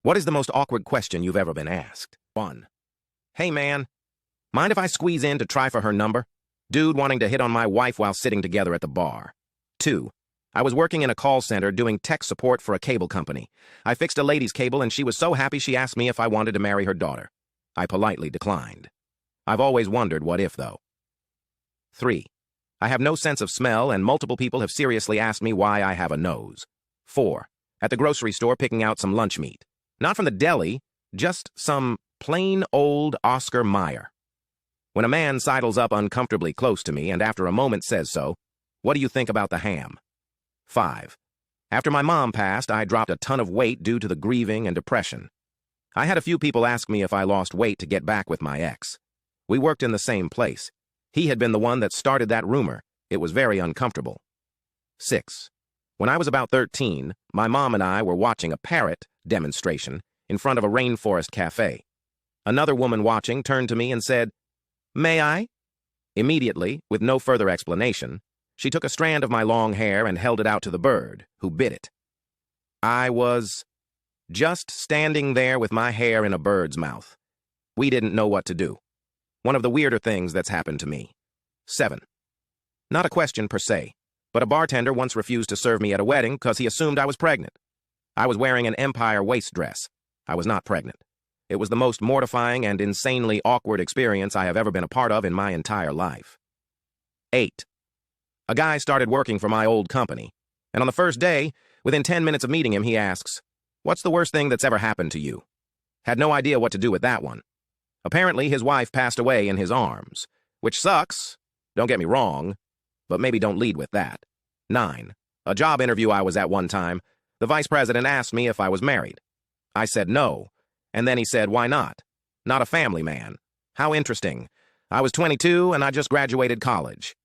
What is the most awkward question you've ever been asked? 1. Hey man, mind if I squeeze in to try for her number? Dude wanting to hit on my wife while sitting together at the bar. 2. I was working in a call center doing tech support for a cable company. I fixed a lady's cable and she was so happy she asked me if I wanted to marry her daughter. I politely declined. I've always wondered what if, though. 3. I have no sense of smell and multiple people have seriously asked me why I have a nose. 4. At the grocery store picking out some lunch meat. Not from the deli, just some plain old Oscar Mayer. When a man sidles up uncomfortably close to me and after a moment says so, what do you think about the ham? 5. After my mom passed, I dropped a ton of weight due to the grieving and depression. I had a few people ask me if I lost weight to get back with my ex. We worked in the same place. He had been the one that started that rumor. It was very uncomfortable. 6. When I was about 13, my mom and I were watching a parrot demonstration in front of a rainforest cafe. Another woman watching turned to me and said, "May I?" Immediately, with no further explanation, she took a strand of my long hair and held it out to the bird, who bit it. I was just standing there with my hair in a bird's mouth. We didn't know what to do. One of the weirder things that's happened to me. 7. Not a question per se, but a bartender once refused to serve me at a wedding because he assumed I was pregnant. I was wearing an Empire waist dress. I was not pregnant. It was the most mortifying and insanely awkward experience I have ever been a part of in my entire life. 8. A guy started working for my old company, and on the first day, within 10 minutes of meeting him, he asks, "What's the worst thing that's ever happened to you?" Had no idea what to do with that one. Apparently, his wife passed away in his arms, which sucks, don't get me wrong, but maybe don't lead with that. 9. A job interview I was at one time, the vice president asked me if I was married. I said no, and then he said, "Why not? Not a family man." How interesting. I was 22 and I just graduated college.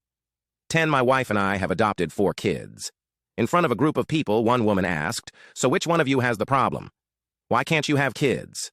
10. My wife and I have adopted 4 kids. In front of a group of people, one woman asked, "So which one of you has the problem? Why can't you have kids?"